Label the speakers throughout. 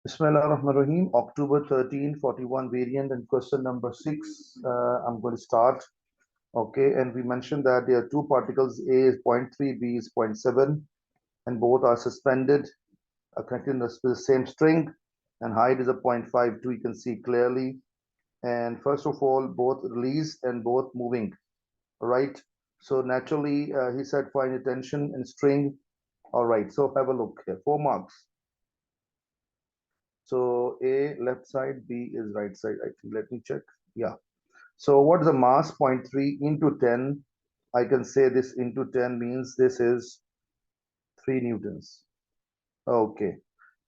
Speaker 1: Bismillah ar-Rahman ar-Rahim, October 13, 41 variant and question number 6. I'm going to start. Okay, and we mentioned that there are two particles, A is zero point 0.3, B is zero point 0.7, and both are suspended, connected with the same string, and height is a 0.52, you can see clearly. And first of all, both released and both moving, right? So naturally, he said find a tension in string. All right, so have a look here, 4 marks. So A left side, B is right side. I think let me check. Yeah. So what is the mass? Zero point 0.3 into 10. I can say this into 10 means this is 3 newtons. Okay.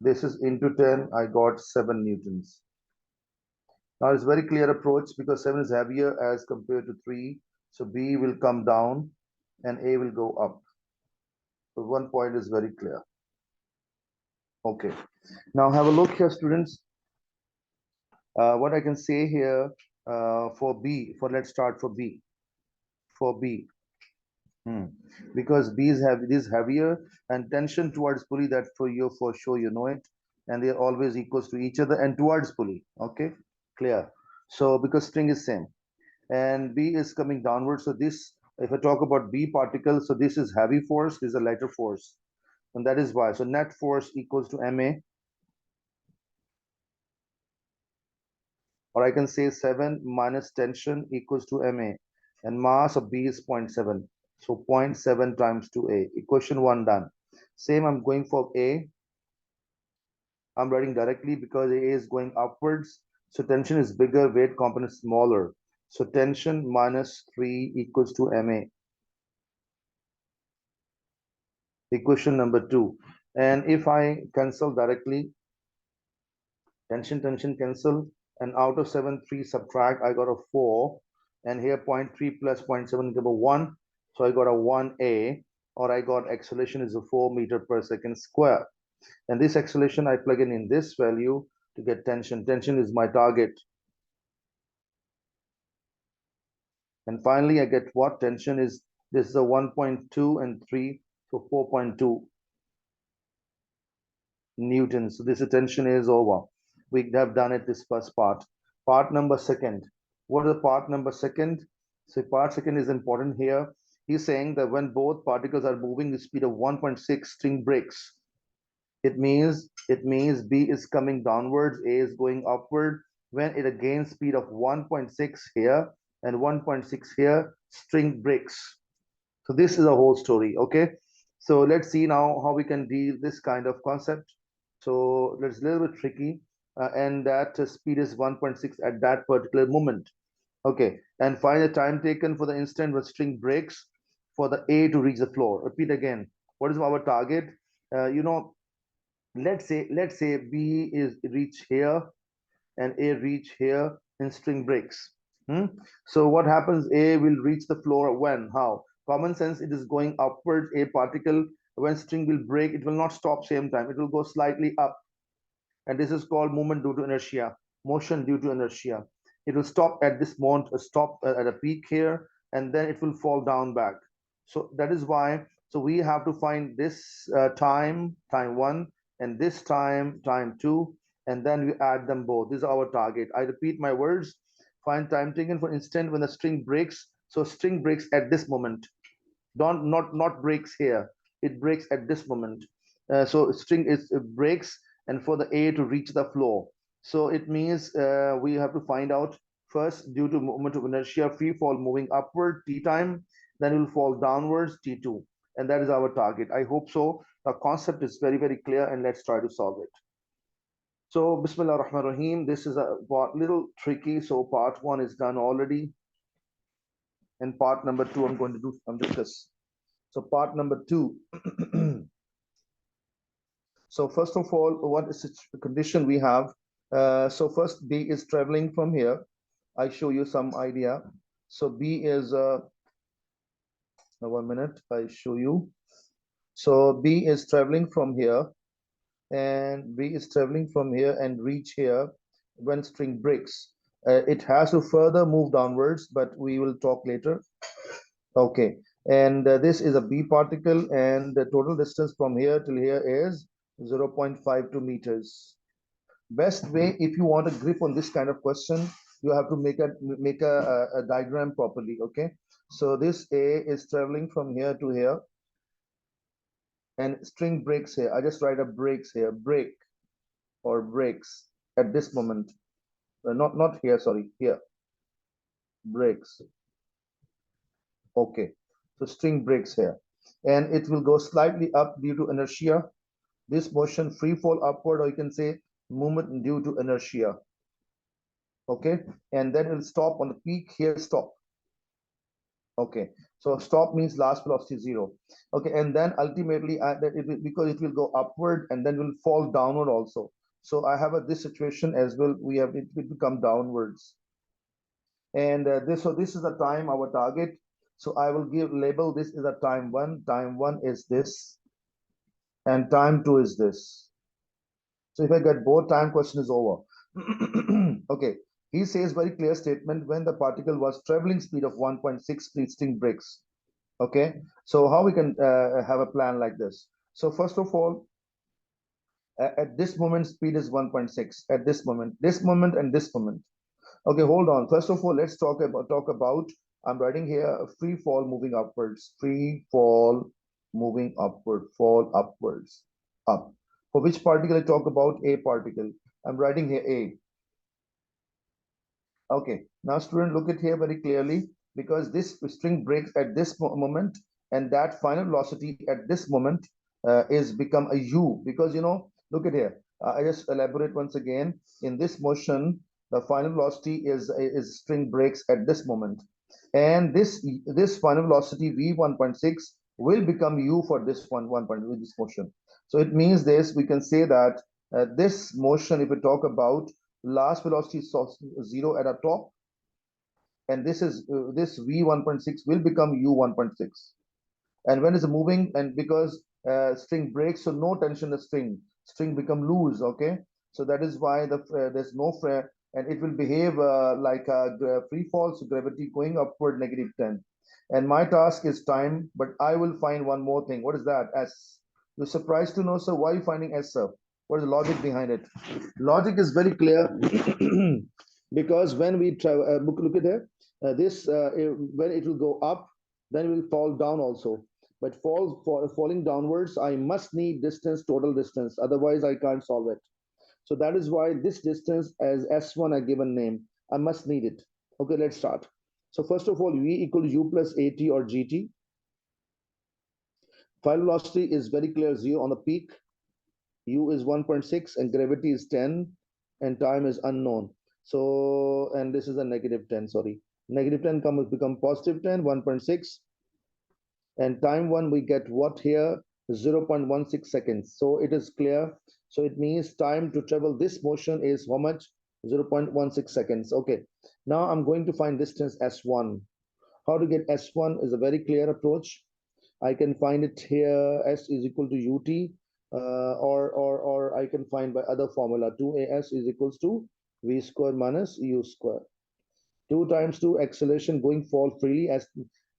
Speaker 1: This is into 10. I got 7 newtons. Now it's very clear approach because 7 is heavier as compared to 3. So B will come down and A will go up. So one point is very clear. Okay. Now have a look here, students. What I can say here for B, let's start for B. For B, because B is heavier and tension towards pulley, that for you for sure you know it, and they are always equals to each other and towards pulley. Okay, clear. So because string is same and B is coming downwards, so this, if I talk about B particle, so this is heavy force, this is a lighter force, and that is why. So net force equals to Ma, or I can say 7 minus tension equals to Ma, and mass of B is 0.7. So 0.7 times 2A. Equation 1 done. Same, I'm going for A. I'm writing directly because A is going upwards. So tension is bigger, weight component is smaller. So tension minus 3 equals to Ma. Equation number 2. And if I cancel directly, tension cancel, and out of 7 3 subtract, I got a 4, and here 0.3 plus 0.7 give a 1, so I got a 1A, or I got acceleration is a 4 meter per second square, and this acceleration I plug in this value to get tension is my target, and finally I get what tension is. This is a 1.2 and 3, so 4.2 newtons. So this tension is over. We have done it this first part. Part number second. What is the part number second? So part second is important here. He's saying that when both particles are moving the speed of 1.6, string breaks. It means B is coming downwards, A is going upward. When it gains speed of 1.6 here and 1.6 here, string breaks. So this is a whole story. Okay. So let's see now how we can deal this kind of concept. So it's a little bit tricky, and that speed is 1.6 at that particular moment. Okay, and find the time taken for the instant when string breaks for the A to reach the floor. Repeat again. What is our target? You know, let's say B is reach here and A reach here and string breaks. Hmm? So what happens? A will reach the floor when? How? Common sense, it is going upwards. A particle, when string will break, it will not stop same time. It will go slightly up. And this is called movement due to inertia, motion due to inertia. It will stop at this moment, stop at a peak here, and then it will fall down back. So that is why. So we have to find this time one, and this time two, and then we add them both. This is our target. I repeat my words. Find time taken for instant when the string breaks. So string breaks at this moment. Don't not breaks here. It breaks at this moment. So string is breaks, and for the A to reach the floor. So it means we have to find out first, due to moment of inertia, free fall moving upward T time, then it will fall downwards T2, and that is our target. I hope so. The concept is very clear, and let's try to solve it. So Bismillah ar-Rahman ar-Rahim. This is a little tricky. So part one is done already, and part number two I'm going to do. I'm discuss. So part number two. So first of all, what is the condition we have? So first, B is traveling from here. I show you some idea. So B is, 1 minute, I show you. So B is traveling from here, and B is traveling from here and reach here when string breaks. It has to further move downwards, but we will talk later. Okay, and this is a B particle, and the total distance from here till here is 0.52 meters. Best way, if you want a grip on this kind of question, you have to make a diagram properly. Okay, so this A is traveling from here to here, and string breaks here. I just write a breaks here, break or breaks at this moment. Not here, sorry, here, breaks. Okay, so string breaks here, and it will go slightly up due to inertia. This motion free fall upward, or you can say movement due to inertia. Okay, and then it will stop on the peak here, stop. Okay, so stop means last velocity zero. Okay, and then ultimately that it will, because it will go upward and then will fall downward also. So I have this situation as well. We have it will become downwards, and this is the time our target. So I will give label this is a time one. Time one is this, and time two is this. So if I get both, time question is over. Okay. He says very clear statement when the particle was traveling speed of 1.6 string breaks. Okay. So how we can have a plan like this? So first of all, at this moment, speed is 1.6 at this moment and this moment. Okay, hold on. First of all, let's talk about. I'm writing here free fall moving upwards. Free fall moving upward. Fall upwards. Up. For which particle I talk about? A particle. I'm writing here A. Okay. Now, student, look at here very clearly because this string breaks at this moment, and that final velocity at this moment is become a U because look at here. I just elaborate once again. In this motion, the final velocity is string breaks at this moment, and this final velocity v 1.6 will become U for this one point with this motion. So it means this we can say that this motion, if we talk about last velocity is zero at a top, and this v 1.6 will become u 1.6, and when it's moving, and because string breaks, so no tension the string become loose. Okay, so that is why there's no and it will behave like a free fall, so gravity going upward -10, and my task is time, but I will find one more thing. What is that? S. You're surprised to know, sir, why are you finding S, sir? What is the logic behind it? Logic is very clear. Because when we travel, look at there, when it will go up, then it will fall down also. But falling downwards, I must need distance, total distance. Otherwise, I can't solve it. So that is why this distance as S1 I given name. I must need it. Okay, let's start. So first of all, V equal U plus AT or GT. Final velocity is very clear, 0 on the peak. U is 1.6 and gravity is 10 and time is unknown. So, and this is a -10, sorry. -10 become +10, 1.6. And time one, we get what here? 0.16 seconds. So it is clear. So it means time to travel this motion is how much? 0.16 seconds. Okay. Now I'm going to find distance S1. How to get S1 is a very clear approach. I can find it here. S is equal to UT, or I can find by other formula. 2AS is equals to V square minus U square. 2 times 2 acceleration going fall freely as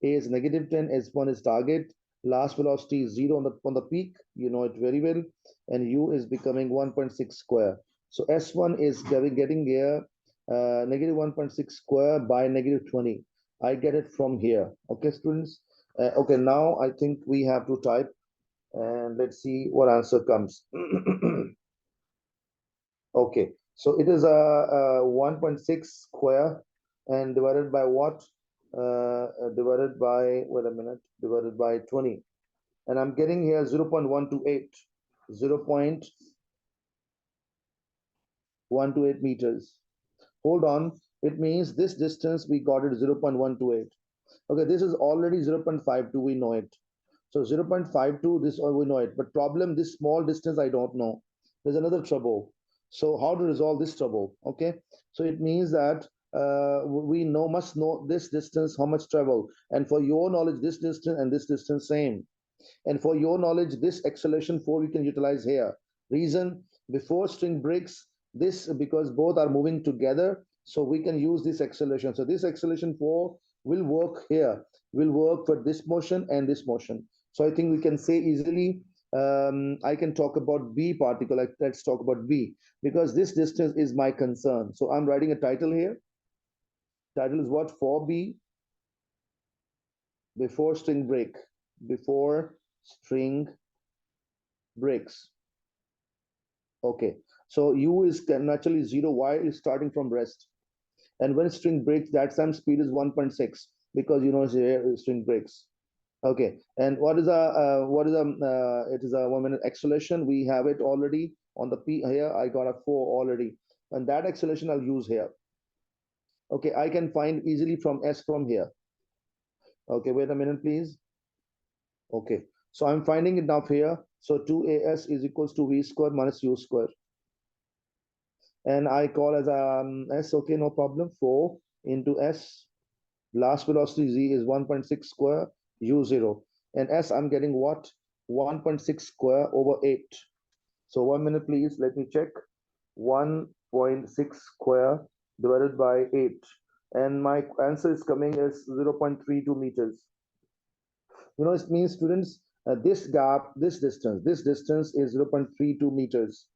Speaker 1: A is -10, S1 is target, last velocity is 0 on the peak, you know it very well, and U is becoming 1.6 square. So S1 is getting here -1.6 square by -20. I get it from here. Okay, students. Okay, now I think we have to type, and let's see what answer comes. Okay, so it is a 1.6 square and divided by what? Divided by, wait a minute, divided by 20. And I'm getting here 0.128, 0.128 meters. Hold on, it means this distance we got it 0.128. Okay, this is already 0.52, we know it. So 0.52, this all we know it. But problem, this small distance, I don't know. There's another trouble. So how to resolve this trouble? Okay, so it means that we must know this distance, how much travel. And for your knowledge, this distance and this distance same. And for your knowledge, this acceleration 4 we can utilize here. Reason, before string breaks, this because both are moving together, so we can use this acceleration. So this acceleration 4 will work here, will work for this motion and this motion. So I think we can say easily I can talk about B particle. Let's talk about B because this distance is my concern. So I'm writing a title here. Title is what? For B before string break. Before string breaks. Okay. So U is naturally 0. Y is starting from rest. And when string breaks, that time speed is 1.6 because you know string breaks. Okay, and it is a 1 minute acceleration. We have it already on the P here. I got a 4 already, and that acceleration I'll use here. Okay, I can find easily from S from here. Okay, wait a minute, please. Okay, so I'm finding it now here. So 2as is equals to v square minus u square, and I call as S. Okay, no problem. 4 into S. Last velocity z is 1.6 square u0, and S I'm getting what? 1.6 square over 8. So 1 minute, please. Let me check. 1.6 square divided by 8. And my answer is coming as 0.32 meters. You know, it means students, this gap, this distance is 0.32 meters.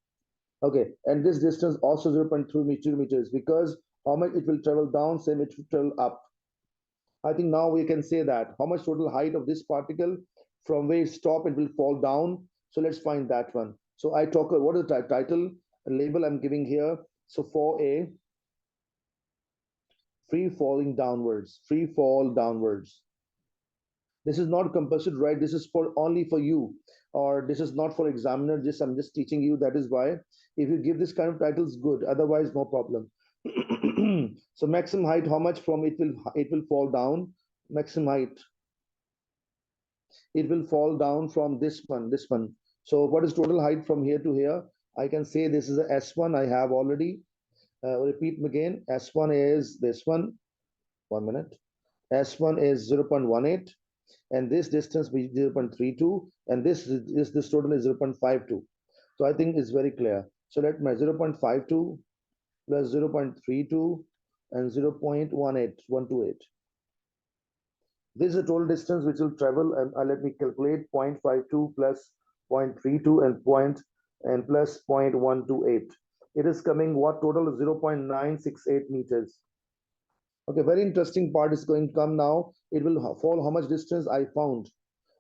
Speaker 1: Okay, and this distance also 0.3 meters because how much it will travel down, same it will travel up. I think now we can say that how much total height of this particle from where it stop it will fall down. So let's find that one. So I talk what is the title label I'm giving here. So for a free falling downwards, free fall downwards. This is not compulsory, right? This is for only for you, or this is not for examiner. Just I'm just teaching you. That is why if you give this kind of titles, good. Otherwise, no problem. So maximum height, how much from it will fall down? Maximum height, it will fall down from this one. So what is total height from here to here? I can say this is a S1 I have already. Repeat again. S1 is this one. 1 minute. S1 is 0.18, and this distance is 0.32, and this total is 0.52. So I think it's very clear. So let me 0.52 plus 0.32 and 0.18128. This is the total distance which will travel, and let me calculate 0.52 plus 0.32 and plus 0.128. It is coming what total 0.968 meters. Okay, very interesting part is going to come now. It will fall how much distance I found.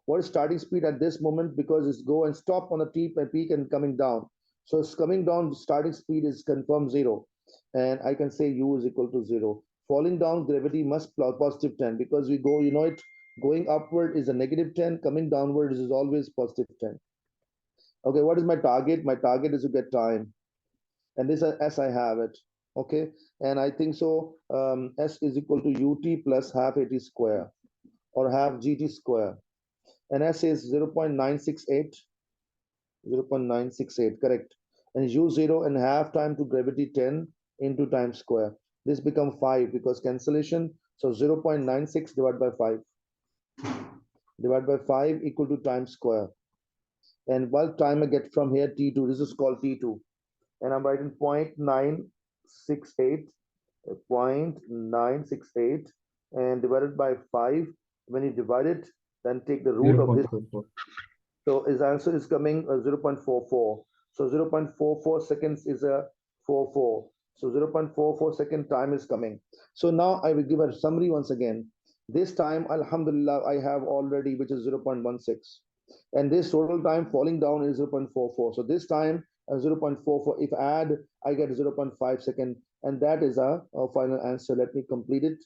Speaker 1: What is starting speed at this moment because it's go and stop on the peak and coming down. So it's coming down, starting speed is confirmed 0. And I can say U is equal to 0. Falling down, gravity must positive 10 because we go, you know it, going upward is a negative 10, coming downwards is always positive 10. Okay, what is my target? My target is to get time. And this S I have it. Okay, and I think so. S is equal to ut plus half at square or half gt square, and S is 0.968, 0.968, correct. And u0 and half time to gravity 10 into time square. This become 5 because cancellation. So 0.96 divided by 5, divided by 5 equal to time square. And what time I get from here? T2. This is called T2. And I'm writing 0.968, 0.968, and divided by 5. When you divide it, then take the root of this.
Speaker 2: 0.44.
Speaker 1: So his answer is coming 0.44. So 0.44 seconds is a 44. So 0.44 second time is coming. So now I will give a summary once again. This time, Alhamdulillah, I have already, which is 0.16. And this total time falling down is 0.44. So this time 0.44. If I add, I get 0.5 second. And that is our final answer. Let me complete it.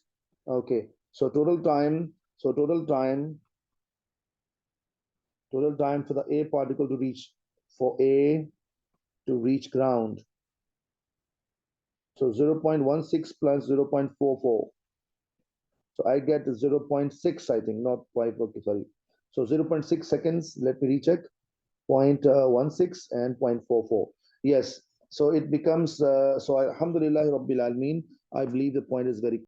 Speaker 1: Okay. So total time. So total time for the A particle to reach, for A to reach ground. So 0.16 plus 0.44. So I get 0.6, I think, not 5, okay, sorry. So 0.6 seconds, let me recheck, 0.16 and 0.44. Yes, so it becomes, so Alhamdulillah Rabbil Alameen, I believe the point is very